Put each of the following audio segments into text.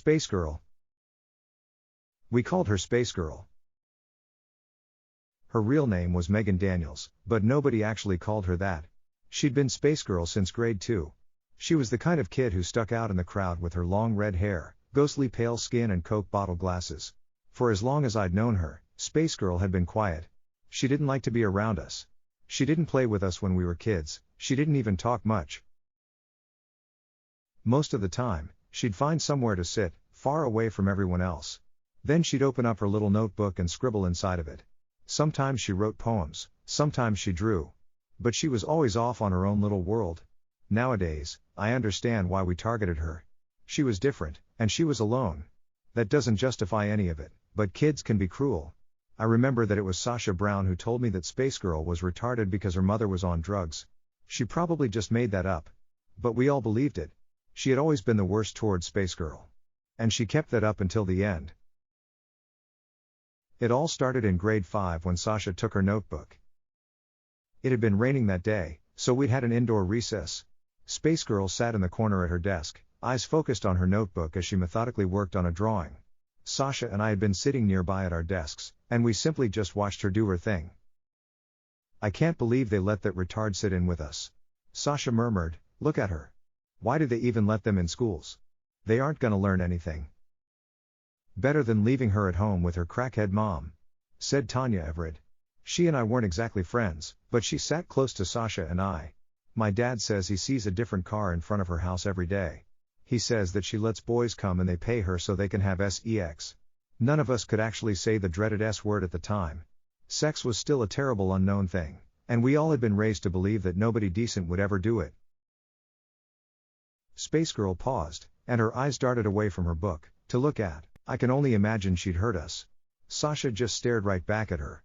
Spacegirl. We called her Spacegirl. Her real name was Megan Daniels, but nobody actually called her that. She'd been Spacegirl since grade 2. She was the kind of kid who stuck out in the crowd with her long red hair, ghostly pale skin and Coke bottle glasses. For as long as I'd known her, Spacegirl had been quiet. She didn't like to be around us. She didn't play with us when we were kids, she didn't even talk much. Most of the time, she'd find somewhere to sit, far away from everyone else. Then she'd open up her little notebook and scribble inside of it. Sometimes she wrote poems, sometimes she drew. But she was always off on her own little world. Nowadays, I understand why we targeted her. She was different, and she was alone. That doesn't justify any of it, but kids can be cruel. I remember that it was Sasha Brown who told me that Spacegirl was retarded because her mother was on drugs. She probably just made that up. But we all believed it. She had always been the worst towards Spacegirl. And she kept that up until the end. It all started in grade 5 when Sasha took her notebook. It had been raining that day, so we'd had an indoor recess. Spacegirl sat in the corner at her desk, eyes focused on her notebook as she methodically worked on a drawing. Sasha and I had been sitting nearby at our desks, and we simply just watched her do her thing. "I can't believe they let that retard sit in with us," Sasha murmured. "Look at her. Why do they even let them in schools? They aren't gonna learn anything." "Better than leaving her at home with her crackhead mom," said Tanya Everett. She and I weren't exactly friends, but she sat close to Sasha and I. "My dad says he sees a different car in front of her house every day. He says that she lets boys come and they pay her so they can have sex. None of us could actually say the dreaded S word at the time. Sex was still a terrible unknown thing, and we all had been raised to believe that nobody decent would ever do it." Spacegirl paused, and her eyes darted away from her book, to look at. I can only imagine she'd heard us. Sasha just stared right back at her.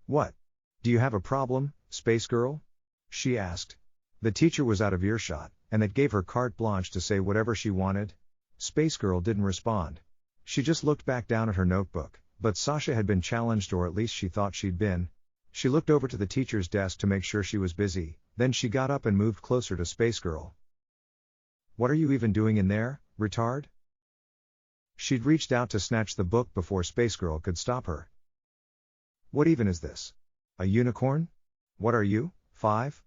"What? Do you have a problem, Spacegirl?" she asked. The teacher was out of earshot, and that gave her carte blanche to say whatever she wanted. Spacegirl didn't respond. She just looked back down at her notebook, but Sasha had been challenged, or at least she thought she'd been. She looked over to the teacher's desk to make sure she was busy, then she got up and moved closer to Spacegirl. "What are you even doing in there, retard?" She'd reached out to snatch the book before Spacegirl could stop her. "What even is this? A unicorn? What are you, 5?"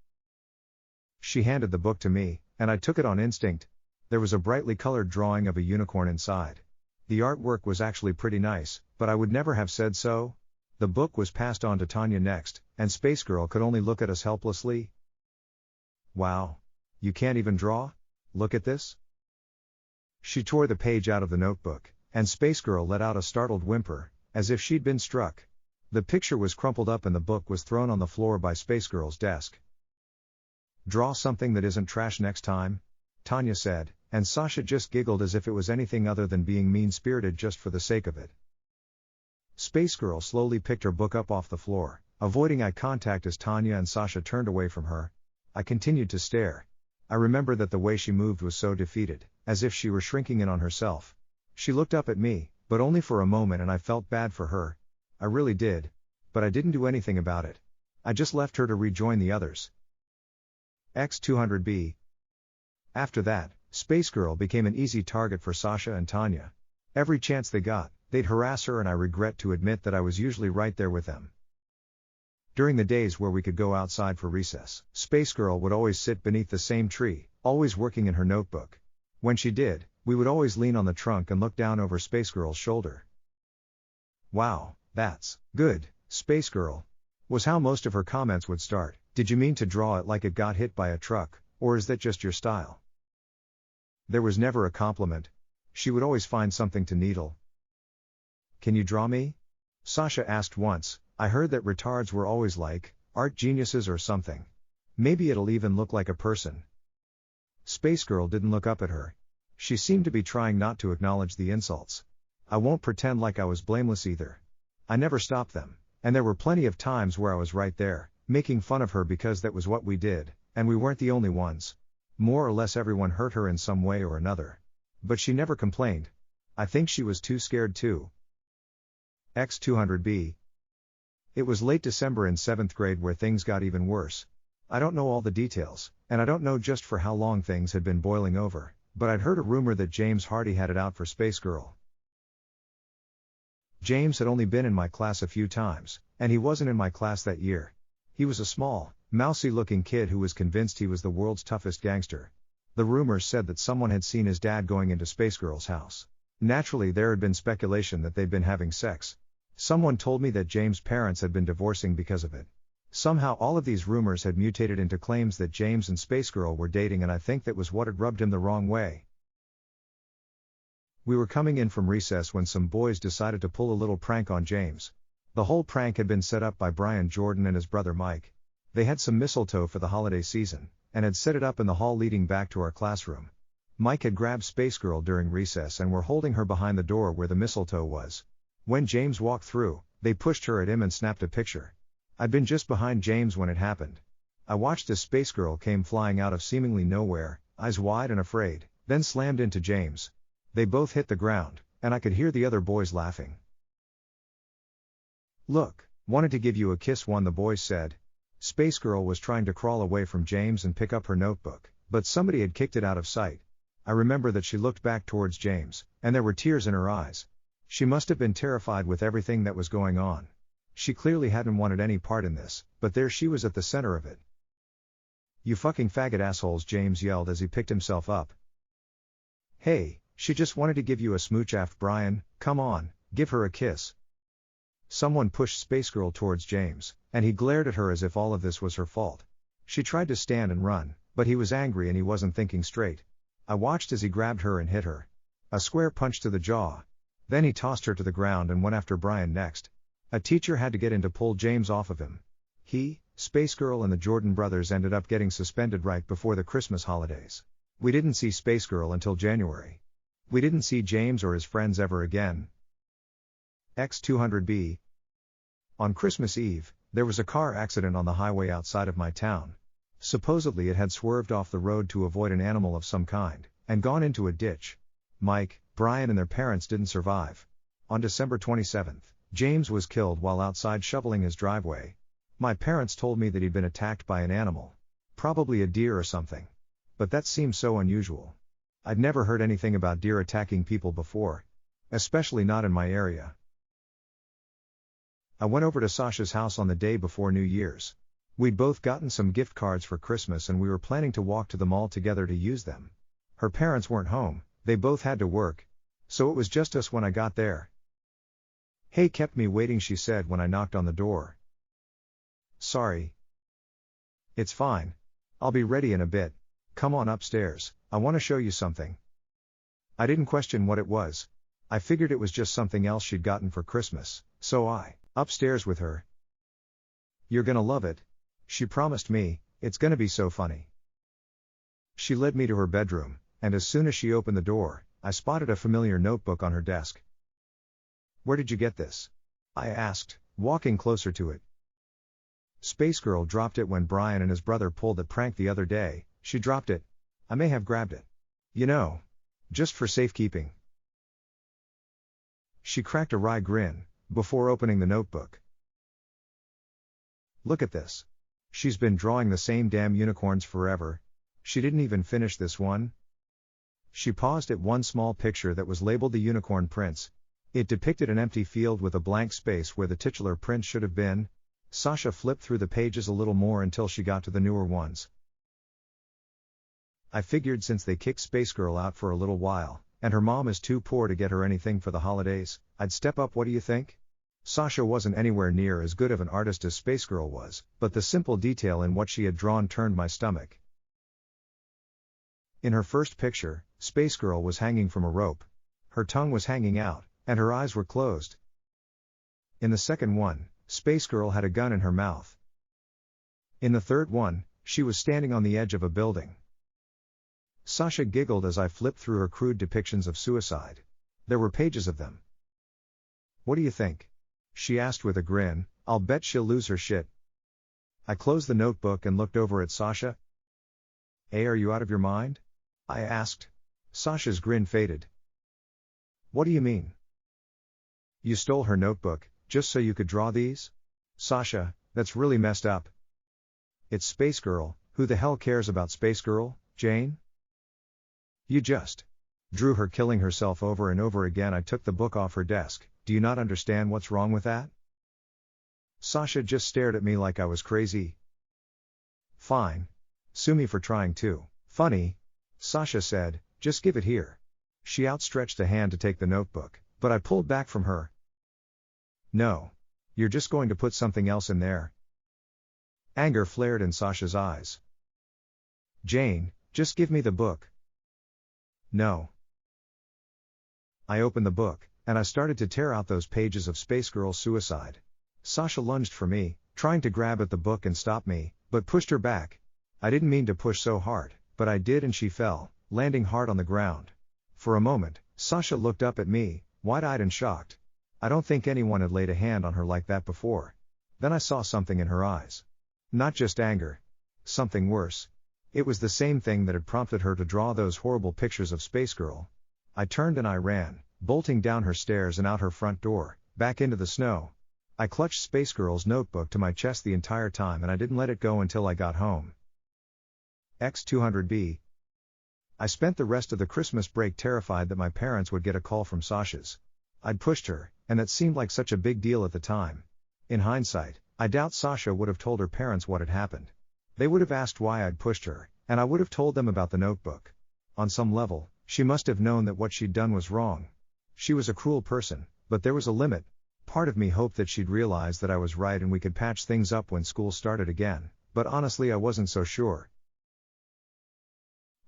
She handed the book to me, and I took it on instinct. There was a brightly colored drawing of a unicorn inside. The artwork was actually pretty nice, but I would never have said so. The book was passed on to Tanya next, and Spacegirl could only look at us helplessly. "Wow. You can't even draw? Look at this." She tore the page out of the notebook, and Spacegirl let out a startled whimper, as if she'd been struck. The picture was crumpled up and the book was thrown on the floor by Spacegirl's desk. "Draw something that isn't trash next time," Tanya said, and Sasha just giggled as if it was anything other than being mean-spirited just for the sake of it. Spacegirl slowly picked her book up off the floor, avoiding eye contact as Tanya and Sasha turned away from her. I continued to stare. I remember that the way she moved was so defeated, as if she were shrinking in on herself. She looked up at me, but only for a moment, and I felt bad for her. I really did. But I didn't do anything about it. I just left her to rejoin the others. X200B. After that, Spacegirl became an easy target for Sasha and Tanya. Every chance they got, they'd harass her, and I regret to admit that I was usually right there with them. During the days where we could go outside for recess, Spacegirl would always sit beneath the same tree, always working in her notebook. When she did, we would always lean on the trunk and look down over Spacegirl's shoulder. "Wow, that's good, Spacegirl," was how most of her comments would start. "Did you mean to draw it like it got hit by a truck, or is that just your style?" There was never a compliment. She would always find something to needle. "Can you draw me?" Sasha asked once. "I heard that retards were always like art geniuses or something. Maybe it'll even look like a person." Spacegirl didn't look up at her. She seemed to be trying not to acknowledge the insults. I won't pretend like I was blameless either. I never stopped them, and there were plenty of times where I was right there, making fun of her because that was what we did, and we weren't the only ones. More or less everyone hurt her in some way or another. But she never complained. I think she was too scared too. X200B. It was late December in 7th grade where things got even worse. I don't know all the details, and I don't know just for how long things had been boiling over, But I'd heard a rumor that James Hardy had it out for Spacegirl. James had only been in my class a few times, and he wasn't in my class that year. He was a small, mousy-looking kid who was convinced he was the world's toughest gangster. The rumors said that someone had seen his dad going into Spacegirl's house. Naturally, there had been speculation that they'd been having sex. Someone told me that James' parents had been divorcing because of it. Somehow all of these rumors had mutated into claims that James and Spacegirl were dating, and I think that was what had rubbed him the wrong way. We were coming in from recess when some boys decided to pull a little prank on James. The whole prank had been set up by Brian Jordan and his brother Mike. They had some mistletoe for the holiday season, and had set it up in the hall leading back to our classroom. Mike had grabbed Spacegirl during recess and were holding her behind the door where the mistletoe was. When James walked through, they pushed her at him and snapped a picture. I'd been just behind James when it happened. I watched as Spacegirl came flying out of seemingly nowhere, eyes wide and afraid, then slammed into James. They both hit the ground, and I could hear the other boys laughing. "Look, wanted to give you a kiss," one of the boys said. Spacegirl was trying to crawl away from James and pick up her notebook, but somebody had kicked it out of sight. I remember that she looked back towards James, and there were tears in her eyes. She must have been terrified with everything that was going on. She clearly hadn't wanted any part in this, but there she was at the center of it. "You fucking faggot assholes," James yelled as he picked himself up. "Hey, she just wanted to give you a smooch after Brian, come on, give her a kiss." Someone pushed Spacegirl towards James, and he glared at her as if all of this was her fault. She tried to stand and run, but he was angry and he wasn't thinking straight. I watched as he grabbed her and hit her. A square punch to the jaw. Then he tossed her to the ground and went after Brian next. A teacher had to get in to pull James off of him. He, Spacegirl and the Jordan brothers ended up getting suspended right before the Christmas holidays. We didn't see Spacegirl until January. We didn't see James or his friends ever again. X200B. On Christmas Eve, there was a car accident on the highway outside of my town. Supposedly it had swerved off the road to avoid an animal of some kind, and gone into a ditch. Mike, Brian and their parents didn't survive. On December 27th, James was killed while outside shoveling his driveway. My parents told me that he'd been attacked by an animal. Probably a deer or something. But that seemed so unusual. I'd never heard anything about deer attacking people before. Especially not in my area. I went over to Sasha's house on the day before New Year's. We'd both gotten some gift cards for Christmas and we were planning to walk to the mall together to use them. Her parents weren't home, they both had to work. So it was just us when I got there. "Hey, kept me waiting," she said when I knocked on the door. "Sorry." "It's fine. I'll be ready in a bit. Come on upstairs, I want to show you something." I didn't question what it was. I figured it was just something else she'd gotten for Christmas, so I upstairs with her. "You're gonna love it," she promised me, "it's gonna be so funny." She led me to her bedroom, and as soon as she opened the door, I spotted a familiar notebook on her desk. "Where did you get this?" I asked, walking closer to it. "Spacegirl dropped it when Brian and his brother pulled that prank the other day. She dropped it. I may have grabbed it. You know, just for safekeeping." She cracked a wry grin, before opening the notebook. "Look at this. She's been drawing the same damn unicorns forever. She didn't even finish this one." She paused at one small picture that was labeled the Unicorn Prince. It depicted an empty field with a blank space where the titular prince should have been. Sasha flipped through the pages a little more until she got to the newer ones. I figured since they kicked Spacegirl out for a little while, and her mom is too poor to get her anything for the holidays, I'd step up. What do you think? Sasha wasn't anywhere near as good of an artist as Spacegirl was, but the simple detail in what she had drawn turned my stomach. In her first picture, Spacegirl was hanging from a rope. Her tongue was hanging out, and her eyes were closed. In the second one, Spacegirl had a gun in her mouth. In the third one, she was standing on the edge of a building. Sasha giggled as I flipped through her crude depictions of suicide. There were pages of them. "What do you think?" she asked with a grin. "I'll bet she'll lose her shit." I closed the notebook and looked over at Sasha. "Hey, are you out of your mind?" I asked. Sasha's grin faded. "What do you mean?" "You stole her notebook, just so you could draw these?" "Sasha, that's really messed up." "It's Spacegirl, who the hell cares about Spacegirl, Jane?" You just drew her killing herself over and over again. I took the book off her desk. Do you not understand what's wrong with that? Sasha just stared at me like I was crazy. Fine. Sue me for trying to. Funny. Sasha said, just give it here. She outstretched a hand to take the notebook, but I pulled back from her. No. You're just going to put something else in there. Anger flared in Sasha's eyes. Jane, just give me the book. No. I opened the book, and I started to tear out those pages of Spacegirl's suicide. Sasha lunged for me, trying to grab at the book and stop me, but pushed her back. I didn't mean to push so hard, but I did, and she fell, landing hard on the ground. For a moment, Sasha looked up at me, wide-eyed and shocked. I don't think anyone had laid a hand on her like that before. Then I saw something in her eyes. Not just anger. Something worse. It was the same thing that had prompted her to draw those horrible pictures of Spacegirl. I turned and I ran, bolting down her stairs and out her front door, back into the snow. I clutched Spacegirl's notebook to my chest the entire time, and I didn't let it go until I got home. X200B. I spent the rest of the Christmas break terrified that my parents would get a call from Sasha's. I'd pushed her, and that seemed like such a big deal at the time. In hindsight, I doubt Sasha would have told her parents what had happened. They would have asked why I'd pushed her, and I would have told them about the notebook. On some level, she must have known that what she'd done was wrong. She was a cruel person, but there was a limit. Part of me hoped that she'd realize that I was right and we could patch things up when school started again, but honestly I wasn't so sure.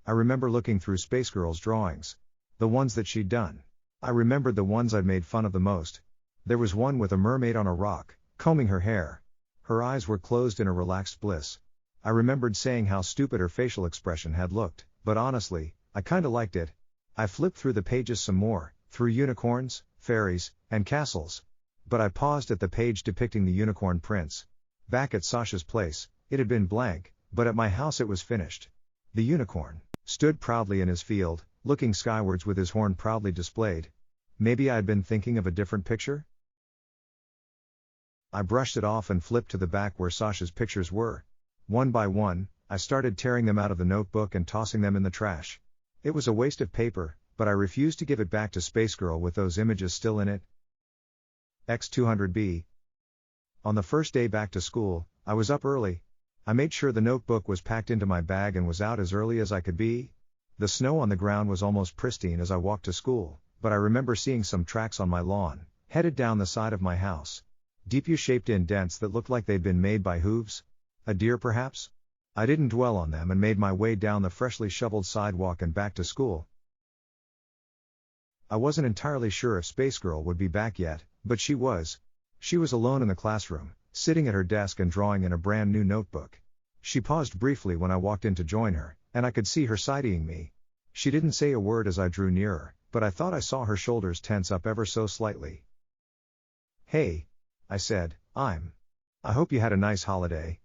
I remember looking through Spacegirl's drawings. The ones that she'd done. I remembered the ones I'd made fun of the most. There was one with a mermaid on a rock, combing her hair. Her eyes were closed in a relaxed bliss. I remembered saying how stupid her facial expression had looked, but honestly, I kinda liked it. I flipped through the pages some more, through unicorns, fairies, and castles. But I paused at the page depicting the unicorn prince. Back at Sasha's place, it had been blank, but at my house it was finished. The unicorn stood proudly in his field, looking skywards with his horn proudly displayed. Maybe I had been thinking of a different picture? I brushed it off and flipped to the back where Sasha's pictures were. One by one, I started tearing them out of the notebook and tossing them in the trash. It was a waste of paper, but I refused to give it back to Spacegirl with those images still in it. X200B. On the first day back to school, I was up early. I made sure the notebook was packed into my bag and was out as early as I could be. The snow on the ground was almost pristine as I walked to school, but I remember seeing some tracks on my lawn, headed down the side of my house. Deep U-shaped indents that looked like they'd been made by hooves. A deer perhaps? I didn't dwell on them and made my way down the freshly shoveled sidewalk and back to school. I wasn't entirely sure if Spacegirl would be back yet, but she was. She was alone in the classroom, sitting at her desk and drawing in a brand new notebook. She paused briefly when I walked in to join her, and I could see her side-eyeing me. She didn't say a word as I drew nearer, but I thought I saw her shoulders tense up ever so slightly. Hey, I said, I hope you had a nice holiday.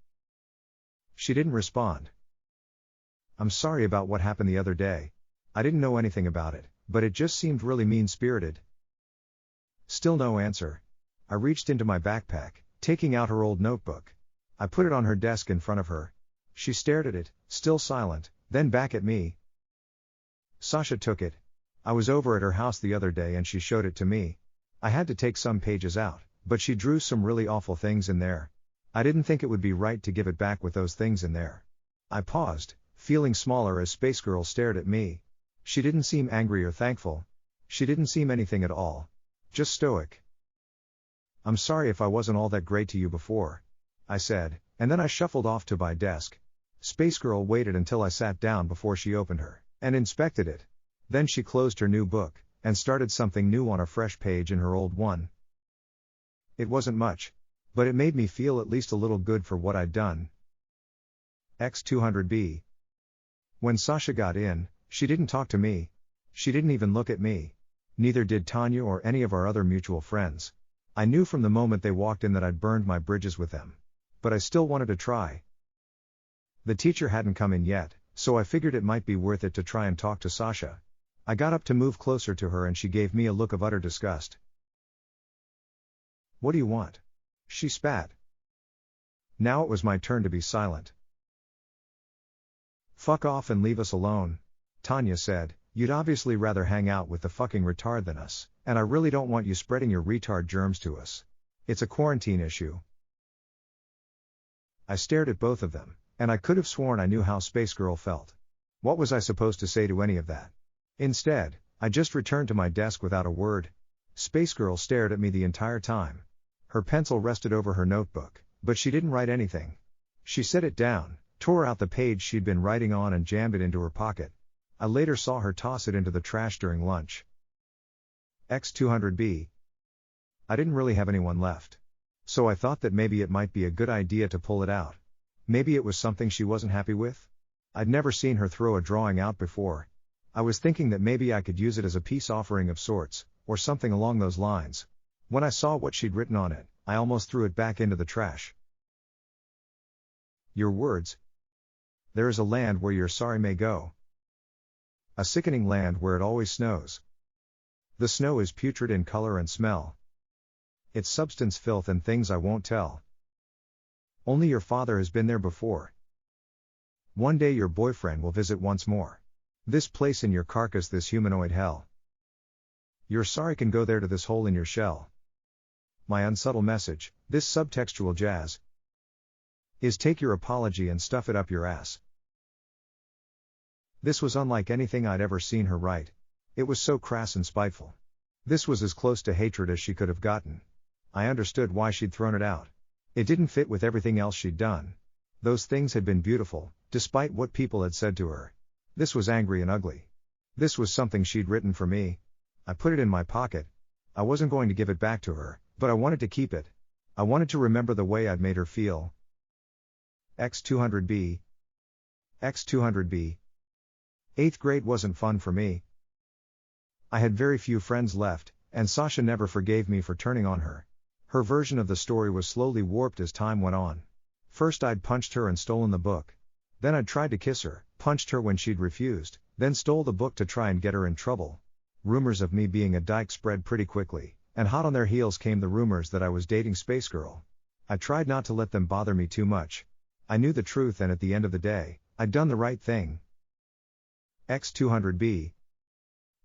She didn't respond. I'm sorry about what happened the other day. I didn't know anything about it, but it just seemed really mean-spirited. Still no answer. I reached into my backpack, taking out her old notebook. I put it on her desk in front of her. She stared at it, still silent, then back at me. Sasha took it. I was over at her house the other day and she showed it to me. I had to take some pages out, but she drew some really awful things in there. I didn't think it would be right to give it back with those things in there. I paused, feeling smaller as Spacegirl stared at me. She didn't seem angry or thankful. She didn't seem anything at all. Just stoic. I'm sorry if I wasn't all that great to you before, I said, and then I shuffled off to my desk. Spacegirl waited until I sat down before she opened her and inspected it. Then she closed her new book and started something new on a fresh page in her old one. It wasn't much, but it made me feel at least a little good for what I'd done. X200B. When Sasha got in, she didn't talk to me. She didn't even look at me. Neither did Tanya or any of our other mutual friends. I knew from the moment they walked in that I'd burned my bridges with them. But I still wanted to try. The teacher hadn't come in yet, so I figured it might be worth it to try and talk to Sasha. I got up to move closer to her and she gave me a look of utter disgust. What do you want? She spat. Now it was my turn to be silent. Fuck off and leave us alone, Tanya said, You'd obviously rather hang out with the fucking retard than us, and I really don't want you spreading your retard germs to us. It's a quarantine issue. I stared at both of them, and I could have sworn I knew how Spacegirl felt. What was I supposed to say to any of that? Instead, I just returned to my desk without a word. Spacegirl stared at me the entire time. Her pencil rested over her notebook, but she didn't write anything. She set it down, tore out the page she'd been writing on and jammed it into her pocket. I later saw her toss it into the trash during lunch. X200B. I didn't really have anyone left. So I thought that maybe it might be a good idea to pull it out. Maybe it was something she wasn't happy with? I'd never seen her throw a drawing out before. I was thinking that maybe I could use it as a peace offering of sorts, or something along those lines. When I saw what she'd written on it, I almost threw it back into the trash. Your words. There is a land where your sorry may go. A sickening land where it always snows. The snow is putrid in color and smell. Its substance filth and things I won't tell. Only your father has been there before. One day your boyfriend will visit once more. This place in your carcass, this humanoid hell. Your sorry can go there to this hole in your shell. My unsubtle message, this subtextual jazz, is take your apology and stuff it up your ass. This was unlike anything I'd ever seen her write. It was so crass and spiteful. This was as close to hatred as she could have gotten. I understood why she'd thrown it out. It didn't fit with everything else she'd done. Those things had been beautiful, despite what people had said to her. This was angry and ugly. This was something she'd written for me. I put it in my pocket. I wasn't going to give it back to her, but I wanted to keep it. I wanted to remember the way I'd made her feel. X200B. X200B. 8th grade wasn't fun for me. I had very few friends left, and Sasha never forgave me for turning on her. Her version of the story was slowly warped as time went on. First I'd punched her and stolen the book. Then I'd tried to kiss her, punched her when she'd refused, then stole the book to try and get her in trouble. Rumors of me being a dyke spread pretty quickly, and hot on their heels came the rumors that I was dating Spacegirl. I tried not to let them bother me too much. I knew the truth, and at the end of the day, I'd done the right thing. X200B.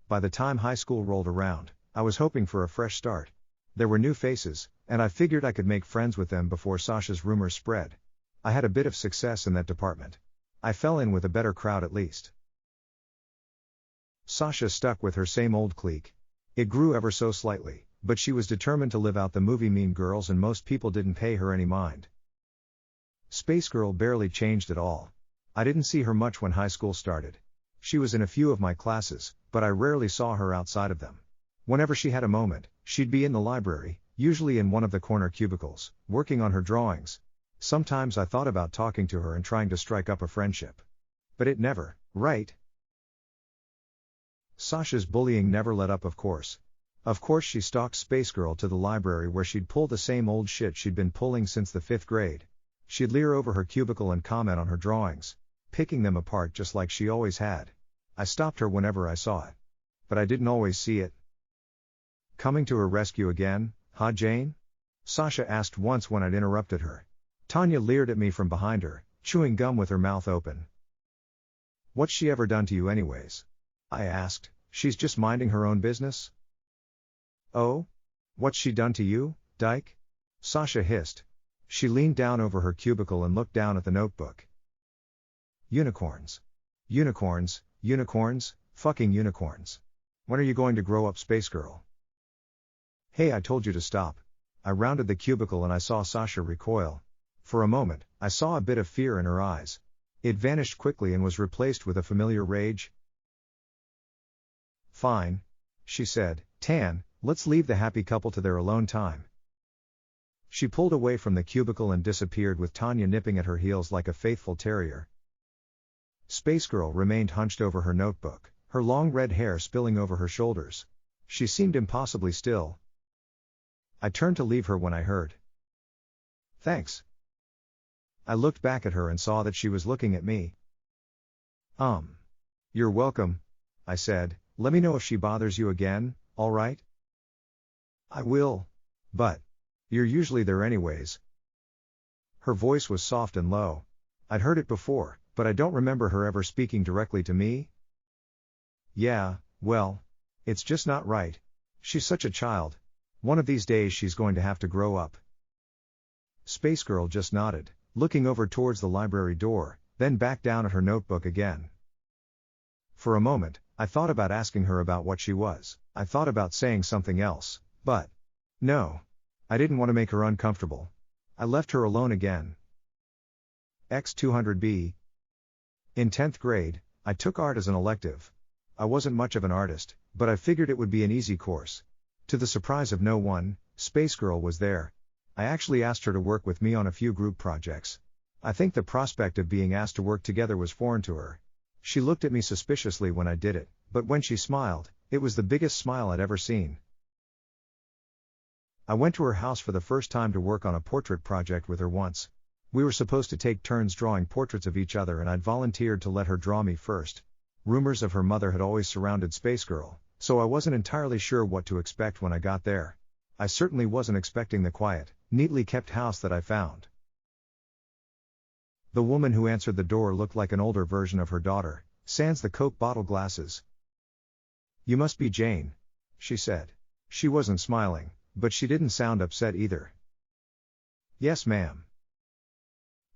By the time high school rolled around, I was hoping for a fresh start. There were new faces, and I figured I could make friends with them before Sasha's rumors spread. I had a bit of success in that department. I fell in with a better crowd at least. Sasha stuck with her same old clique. It grew ever so slightly, but she was determined to live out the movie Mean Girls, and most people didn't pay her any mind. Spacegirl barely changed at all. I didn't see her much when high school started. She was in a few of my classes, but I rarely saw her outside of them. Whenever she had a moment, she'd be in the library, usually in one of the corner cubicles, working on her drawings. Sometimes I thought about talking to her and trying to strike up a friendship. But it never, right? Sasha's bullying never let up, of course. Of course she stalked Spacegirl to the library, where she'd pull the same old shit she'd been pulling since the 5th grade. She'd leer over her cubicle and comment on her drawings, picking them apart just like she always had. I stopped her whenever I saw it. But I didn't always see it. Coming to her rescue again, huh, Jane? Sasha asked once when I'd interrupted her. Tanya leered at me from behind her, chewing gum with her mouth open. What's she ever done to you anyways? I asked. She's just minding her own business. Oh? What's she done to you, dyke? Sasha hissed. She leaned down over her cubicle and looked down at the notebook. Unicorns. Unicorns, unicorns, fucking unicorns. When are you going to grow up, Spacegirl? Hey, I told you to stop. I rounded the cubicle and I saw Sasha recoil. For a moment, I saw a bit of fear in her eyes. It vanished quickly and was replaced with a familiar rage. Fine. She said, Tan, let's leave the happy couple to their alone time. She pulled away from the cubicle and disappeared, with Tanya nipping at her heels like a faithful terrier. Spacegirl remained hunched over her notebook, her long red hair spilling over her shoulders. She seemed impossibly still. I turned to leave her when I heard, "Thanks." I looked back at her and saw that she was looking at me. You're welcome," I said. "Let me know if she bothers you again, all right?" "I will. But you're usually there anyways." Her voice was soft and low. I'd heard it before, but I don't remember her ever speaking directly to me. Yeah, well, it's just not right. She's such a child. One of these days she's going to have to grow up. Spacegirl just nodded, looking over towards the library door, then back down at her notebook again. For a moment, I thought about asking her about what she was. I thought about saying something else, but no. I didn't want to make her uncomfortable. I left her alone again. X200B. In 10th grade, I took art as an elective. I wasn't much of an artist, but I figured it would be an easy course. To the surprise of no one, Spacegirl was there. I actually asked her to work with me on a few group projects. I think the prospect of being asked to work together was foreign to her. She looked at me suspiciously when I did it, but when she smiled, it was the biggest smile I'd ever seen. I went to her house for the first time to work on a portrait project with her once. We were supposed to take turns drawing portraits of each other and I'd volunteered to let her draw me first. Rumors of her mother had always surrounded Spacegirl, so I wasn't entirely sure what to expect when I got there. I certainly wasn't expecting the quiet, neatly kept house that I found. The woman who answered the door looked like an older version of her daughter, sans the Coke bottle glasses. "You must be Jane," she said. She wasn't smiling, but she didn't sound upset either. "Yes, ma'am."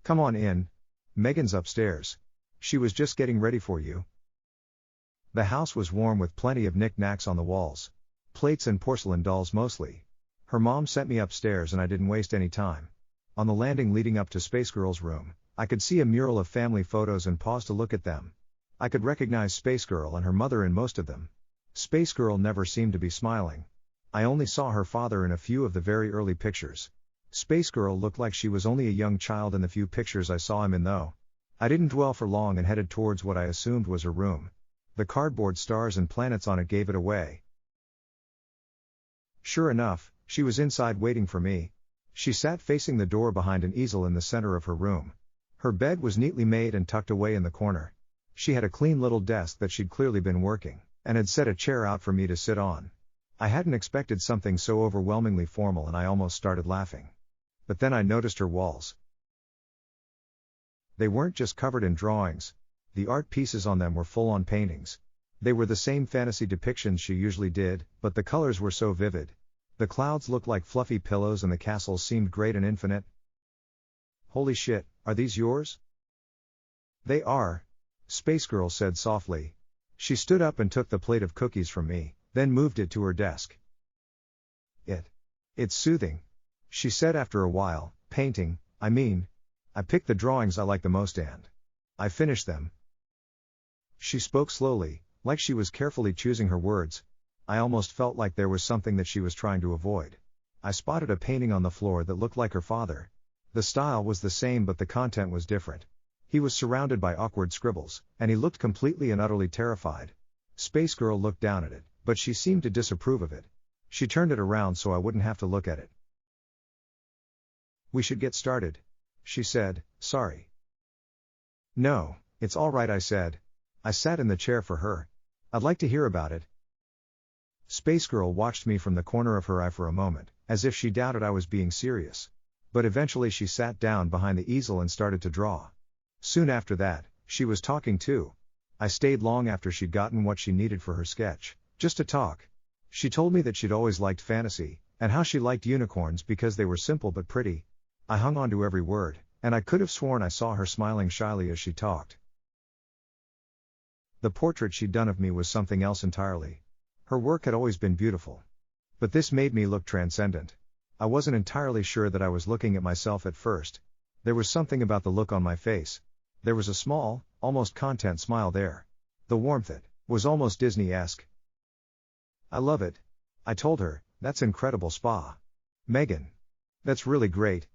"Come on in. Megan's upstairs. She was just getting ready for you." The house was warm with plenty of knick-knacks on the walls. Plates and porcelain dolls mostly. Her mom sent me upstairs and I didn't waste any time. On the landing leading up to Spacegirl's room, I could see a mural of family photos and paused to look at them. I could recognize Spacegirl and her mother in most of them. Spacegirl never seemed to be smiling. I only saw her father in a few of the very early pictures. Spacegirl looked like she was only a young child in the few pictures I saw him in though. I didn't dwell for long and headed towards what I assumed was her room. The cardboard stars and planets on it gave it away. Sure enough, she was inside waiting for me. She sat facing the door behind an easel in the center of her room. Her bed was neatly made and tucked away in the corner. She had a clean little desk that she'd clearly been working, and had set a chair out for me to sit on. I hadn't expected something so overwhelmingly formal and I almost started laughing. But then I noticed her walls. They weren't just covered in drawings. The art pieces on them were full-on paintings. They were the same fantasy depictions she usually did, but the colors were so vivid. The clouds looked like fluffy pillows and the castles seemed great and infinite. "Holy shit, are these yours?" "They are," Spacegirl said softly. She stood up and took the plate of cookies from me, then moved it to her desk. It's soothing," she said after a while. "Painting, I mean. I picked the drawings I like the most and I finished them." She spoke slowly, like she was carefully choosing her words. I almost felt like there was something that she was trying to avoid. I spotted a painting on the floor that looked like her father. The style was the same but the content was different. He was surrounded by awkward scribbles, and he looked completely and utterly terrified. Spacegirl looked down at it, but she seemed to disapprove of it. She turned it around so I wouldn't have to look at it. "We should get started," she said. "Sorry." "No, it's all right," I said. I sat in the chair for her. "I'd like to hear about it." Spacegirl watched me from the corner of her eye for a moment, as if she doubted I was being serious. But eventually she sat down behind the easel and started to draw. Soon after that, she was talking too. I stayed long after she'd gotten what she needed for her sketch, just to talk. She told me that she'd always liked fantasy, and how she liked unicorns because they were simple but pretty. I hung on to every word, and I could have sworn I saw her smiling shyly as she talked. The portrait she'd done of me was something else entirely. Her work had always been beautiful. But this made me look transcendent. I wasn't entirely sure that I was looking at myself at first. There was something about the look on my face. There was a small, almost content smile there. The warmth it was almost Disney-esque. "I love it," I told her. "That's incredible, Spa. Megan. That's really great."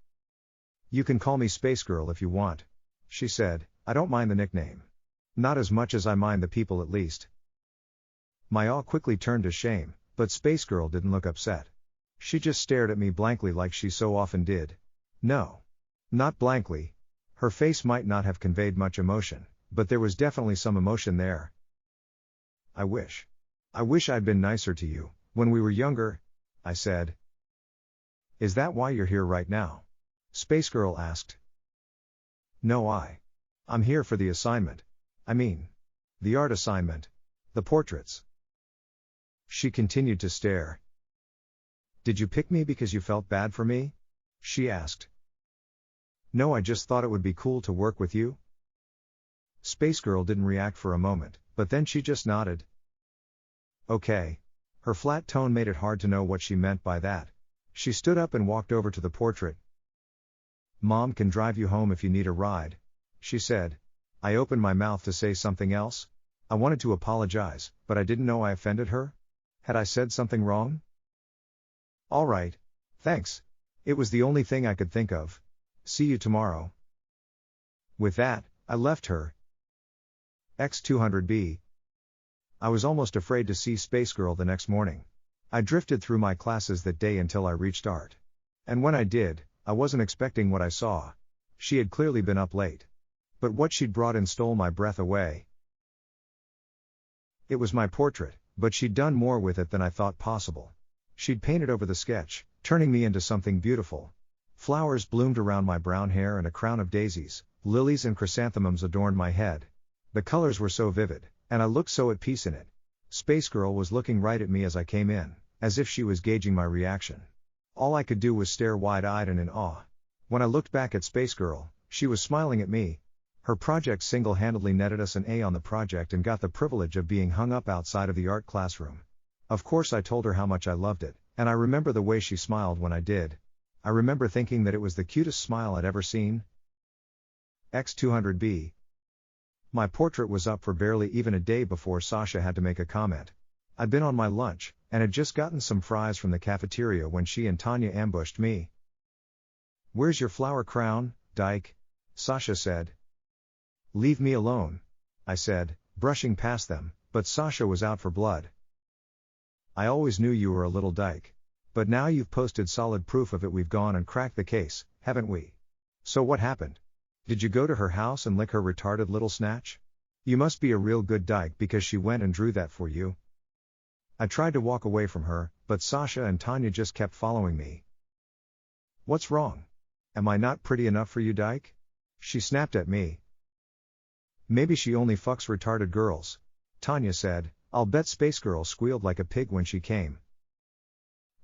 "You can call me Spacegirl if you want," she said. "I don't mind the nickname. Not as much as I mind the people, at least." My awe quickly turned to shame, but Spacegirl didn't look upset. She just stared at me blankly like she so often did. No. Not blankly. Her face might not have conveyed much emotion, but there was definitely some emotion there. I wish I'd been nicer to you, when we were younger," I said. "Is that why you're here right now?" Spacegirl asked. "No, I'm here for the assignment. I mean, the art assignment." The portraits. She continued to stare. Did you pick me because you felt bad for me? She asked. No, I just thought it would be cool to work with you. Spacegirl didn't react for a moment, but then she just nodded. Okay. Her flat tone made it hard to know what she meant by that. She stood up and walked over to the portrait. Mom can drive you home if you need a ride, she said. I opened my mouth to say something else. I wanted to apologize, but I didn't know I offended her. Had I said something wrong? All right. Thanks. It was the only thing I could think of. See you tomorrow. With that, I left her. X200B. I was almost afraid to see Spacegirl the next morning. I drifted through my classes that day until I reached art. And when I did, I wasn't expecting what I saw. She had clearly been up late. But what she'd brought in stole my breath away. It was my portrait, but she'd done more with it than I thought possible. She'd painted over the sketch, turning me into something beautiful. Flowers bloomed around my brown hair and a crown of daisies, lilies and chrysanthemums adorned my head. The colors were so vivid, and I looked so at peace in it. Spacegirl was looking right at me as I came in, as if she was gauging my reaction. All I could do was stare wide-eyed and in awe. When I looked back at Spacegirl, she was smiling at me. Her project single-handedly netted us an A on the project and got the privilege of being hung up outside of the art classroom. Of course I told her how much I loved it, and I remember the way she smiled when I did. I remember thinking that it was the cutest smile I'd ever seen. X200B. My portrait was up for barely even a day before Sasha had to make a comment. I'd been on my lunch, and had just gotten some fries from the cafeteria when she and Tanya ambushed me. Where's your flower crown, dyke? Sasha said. Leave me alone, I said, brushing past them, but Sasha was out for blood. I always knew you were a little dyke. But now you've posted solid proof of it. We've gone and cracked the case, haven't we? So what happened? Did you go to her house and lick her retarded little snatch? You must be a real good dyke because she went and drew that for you. I tried to walk away from her, but Sasha and Tanya just kept following me. What's wrong? Am I not pretty enough for you, dyke? She snapped at me. Maybe she only fucks retarded girls, Tanya said. I'll bet Spacegirl squealed like a pig when she came.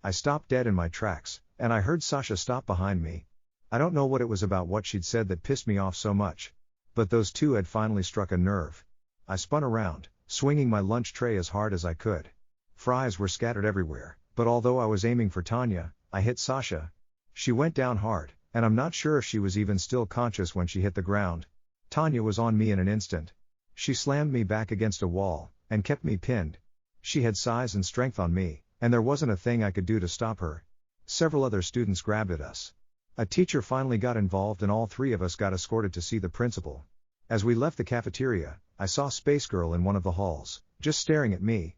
I stopped dead in my tracks, and I heard Sasha stop behind me. I don't know what it was about what she'd said that pissed me off so much. But those two had finally struck a nerve. I spun around, swinging my lunch tray as hard as I could. Fries were scattered everywhere, but although I was aiming for Tanya, I hit Sasha. She went down hard, and I'm not sure if she was even still conscious when she hit the ground. Tanya was on me in an instant. She slammed me back against a wall, and kept me pinned. She had size and strength on me, and there wasn't a thing I could do to stop her. Several other students grabbed at us. A teacher finally got involved and all three of us got escorted to see the principal. As we left the cafeteria, I saw Spacegirl in one of the halls, just staring at me.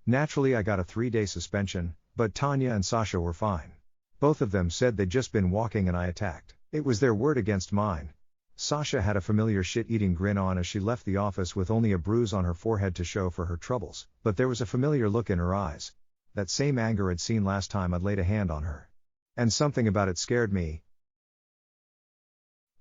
Naturally I got a 3-day suspension, but Tanya and Sasha were fine. Both of them said they'd just been walking and I attacked. It was their word against mine. Sasha had a familiar shit-eating grin on as she left the office with only a bruise on her forehead to show for her troubles, but there was a familiar look in her eyes. That same anger I'd seen last time I'd laid a hand on her. And something about it scared me.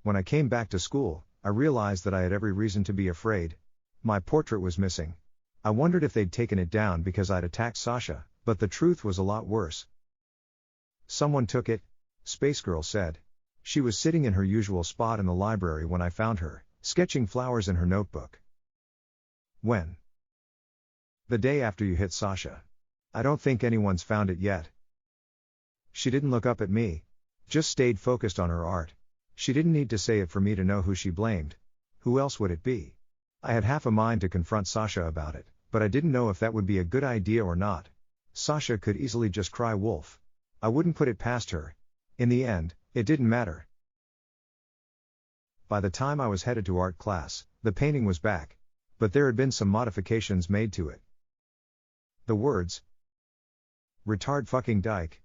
When I came back to school, I realized that I had every reason to be afraid. My portrait was missing. I wondered if they'd taken it down because I'd attacked Sasha, but the truth was a lot worse. Someone took it, Spacegirl said. She was sitting in her usual spot in the library when I found her, sketching flowers in her notebook. When? The day after you hit Sasha. I don't think anyone's found it yet. She didn't look up at me. Just stayed focused on her art. She didn't need to say it for me to know who she blamed. Who else would it be? I had half a mind to confront Sasha about it, but I didn't know if that would be a good idea or not. Sasha could easily just cry wolf. I wouldn't put it past her. In the end, it didn't matter. By the time I was headed to art class, the painting was back. But there had been some modifications made to it. The words, "Retard fucking dyke,"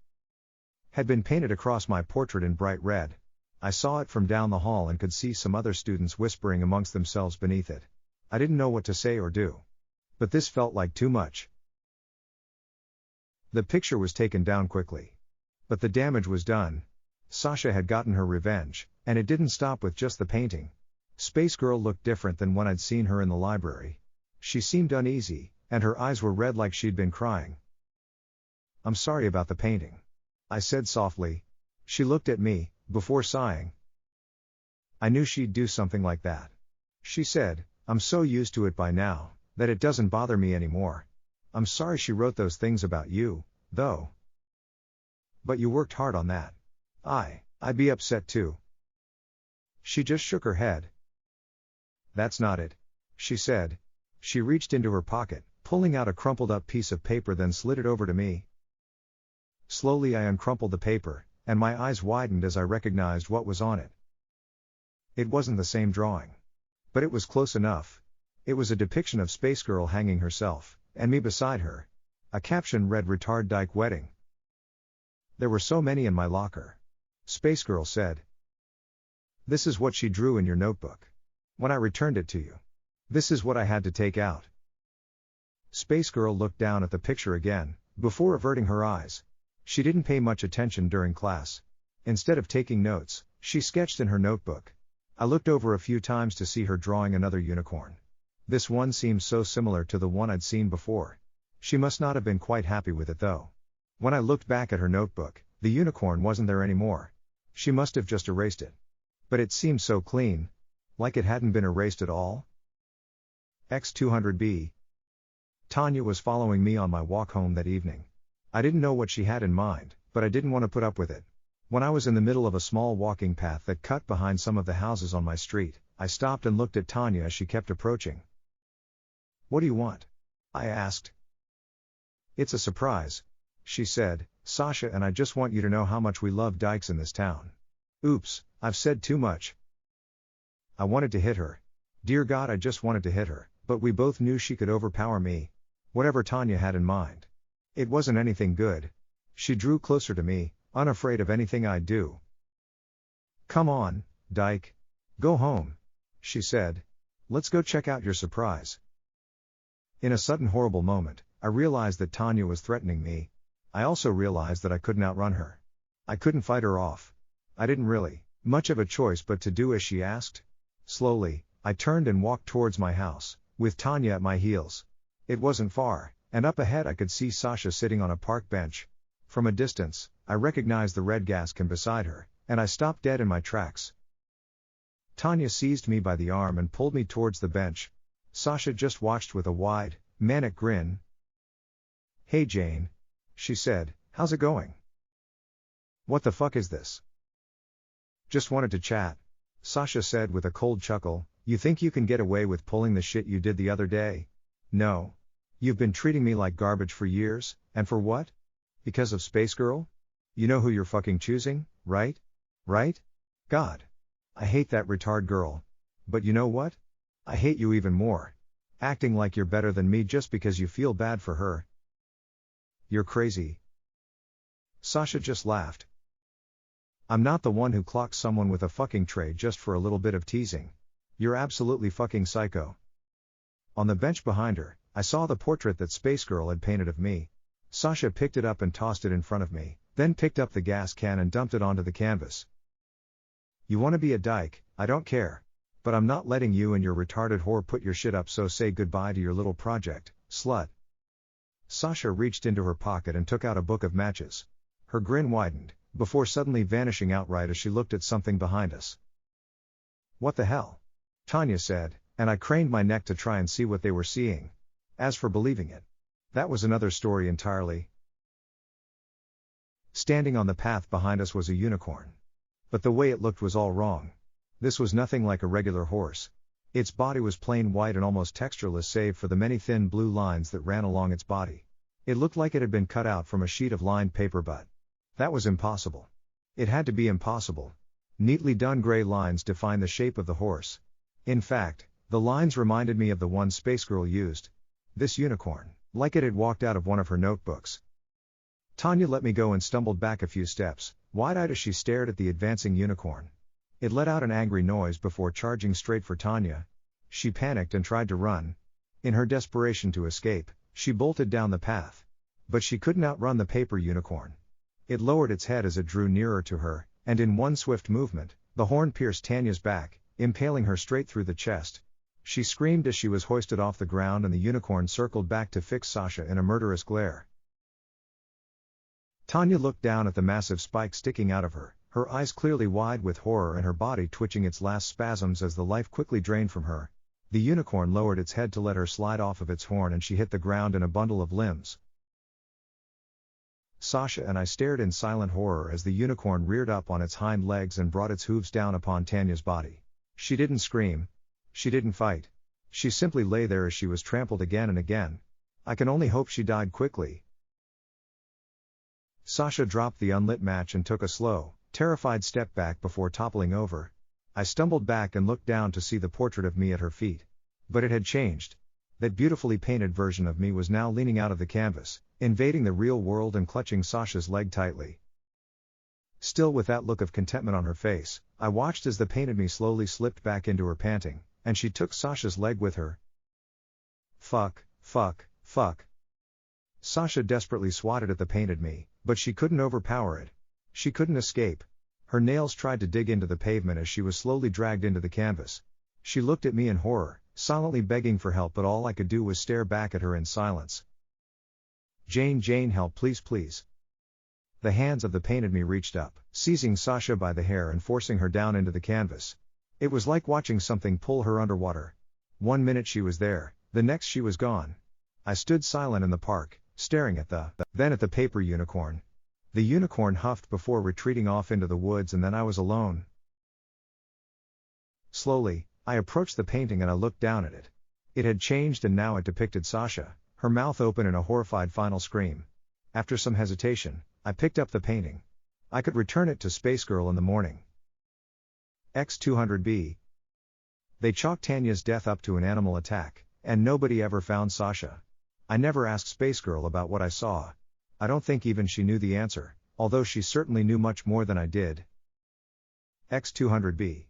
had been painted across my portrait in bright red. I saw it from down the hall and could see some other students whispering amongst themselves beneath it. I didn't know what to say or do. But this felt like too much. The picture was taken down quickly. But the damage was done. Sasha had gotten her revenge, and it didn't stop with just the painting. Spacegirl looked different than when I'd seen her in the library. She seemed uneasy, and her eyes were red like she'd been crying. "I'm sorry about the painting," I said softly. She looked at me, before sighing. "I knew she'd do something like that," she said. "I'm so used to it by now, that it doesn't bother me anymore. I'm sorry she wrote those things about you, though. But you worked hard on that. I'd be upset too." She just shook her head. "That's not it," she said. She reached into her pocket, pulling out a crumpled up piece of paper, then slid it over to me. Slowly I uncrumpled the paper, and my eyes widened as I recognized what was on it. It wasn't the same drawing. But it was close enough. It was a depiction of Spacegirl hanging herself, and me beside her. A caption read "Retard Dyke Wedding." "There were so many in my locker," Spacegirl said. "This is what she drew in your notebook. When I returned it to you. This is what I had to take out." Spacegirl looked down at the picture again, before averting her eyes. She didn't pay much attention during class. Instead of taking notes, she sketched in her notebook. I looked over a few times to see her drawing another unicorn. This one seemed so similar to the one I'd seen before. She must not have been quite happy with it though. When I looked back at her notebook, the unicorn wasn't there anymore. She must have just erased it. But it seemed so clean. Like it hadn't been erased at all. X200B. Tanya was following me on my walk home that evening. I didn't know what she had in mind, but I didn't want to put up with it. When I was in the middle of a small walking path that cut behind some of the houses on my street, I stopped and looked at Tanya as she kept approaching. "What do you want?" I asked. "It's a surprise," she said. "Sasha and I just want you to know how much we love dykes in this town." Oops, I've said too much. I wanted to hit her. Dear God, I just wanted to hit her, but we both knew she could overpower me. Whatever Tanya had in mind. It wasn't anything good. She drew closer to me, unafraid of anything I'd do. "Come on, dyke. Go home," she said. "Let's go check out your surprise." In a sudden horrible moment, I realized that Tanya was threatening me. I also realized that I couldn't outrun her. I couldn't fight her off. I didn't really much of a choice but to do as she asked. Slowly, I turned and walked towards my house, with Tanya at my heels. It wasn't far, and up ahead I could see Sasha sitting on a park bench. From a distance, I recognized the red gas can beside her, and I stopped dead in my tracks. Tanya seized me by the arm and pulled me towards the bench. Sasha just watched with a wide, manic grin. "Hey Jane," she said, "how's it going?" "What the fuck is this?" "Just wanted to chat," Sasha said with a cold chuckle. "You think you can get away with pulling the shit you did the other day? No. You've been treating me like garbage for years, and for what? Because of Spacegirl? You know who you're fucking choosing, right? Right? God. I hate that retard girl. But you know what? I hate you even more. Acting like you're better than me just because you feel bad for her. You're crazy." Sasha just laughed. "I'm not the one who clocks someone with a fucking tray just for a little bit of teasing. You're absolutely fucking psycho." On the bench behind her, I saw the portrait that Spacegirl had painted of me. Sasha picked it up and tossed it in front of me, then picked up the gas can and dumped it onto the canvas. "You want to be a dyke, I don't care. But I'm not letting you and your retarded whore put your shit up, so say goodbye to your little project, slut." Sasha reached into her pocket and took out a book of matches. Her grin widened, before suddenly vanishing outright as she looked at something behind us. "What the hell?" Tanya said, and I craned my neck to try and see what they were seeing. As for believing it, that was another story entirely. Standing on the path behind us was a unicorn. But the way it looked was all wrong. This was nothing like a regular horse. Its body was plain white and almost textureless save for the many thin blue lines that ran along its body. It looked like it had been cut out from a sheet of lined paper, but that was impossible. It had to be impossible. Neatly done gray lines defined the shape of the horse. In fact, the lines reminded me of the one Spacegirl used. This unicorn, like it had walked out of one of her notebooks. Tanya let me go and stumbled back a few steps, wide-eyed as she stared at the advancing unicorn. It let out an angry noise before charging straight for Tanya. She panicked and tried to run. In her desperation to escape, she bolted down the path. But she couldn't outrun the paper unicorn. It lowered its head as it drew nearer to her, and in one swift movement, the horn pierced Tanya's back, impaling her straight through the chest. She screamed as she was hoisted off the ground and the unicorn circled back to fix Sasha in a murderous glare. Tanya looked down at the massive spike sticking out of her eyes clearly wide with horror and her body twitching its last spasms as the life quickly drained from her. The unicorn lowered its head to let her slide off of its horn and she hit the ground in a bundle of limbs. Sasha and I stared in silent horror as the unicorn reared up on its hind legs and brought its hooves down upon Tanya's body. She didn't scream. She didn't fight. She simply lay there as she was trampled again and again. I can only hope she died quickly. Sasha dropped the unlit match and took a slow, terrified step back before toppling over. I stumbled back and looked down to see the portrait of me at her feet. But it had changed. That beautifully painted version of me was now leaning out of the canvas, invading the real world and clutching Sasha's leg tightly. Still with that look of contentment on her face, I watched as the painted me slowly slipped back into her panting, and she took Sasha's leg with her. Fuck. Sasha desperately swatted at the painted me, but she couldn't overpower it. She couldn't escape. Her nails tried to dig into the pavement as she was slowly dragged into the canvas. She looked at me in horror, silently begging for help, but all I could do was stare back at her in silence. Jane, help, please. The hands of the painted me reached up, seizing Sasha by the hair and forcing her down into the canvas. It was like watching something pull her underwater. 1 minute she was there, the next she was gone. I stood silent in the park, staring at then at the paper unicorn. The unicorn huffed before retreating off into the woods, and then I was alone. Slowly, I approached the painting and I looked down at it. It had changed and now it depicted Sasha, her mouth open in a horrified final scream. After some hesitation, I picked up the painting. I could return it to Spacegirl in the morning. X200B. They chalked Tanya's death up to an animal attack, and nobody ever found Sasha. I never asked Spacegirl about what I saw. I don't think even she knew the answer, although she certainly knew much more than I did. X200B.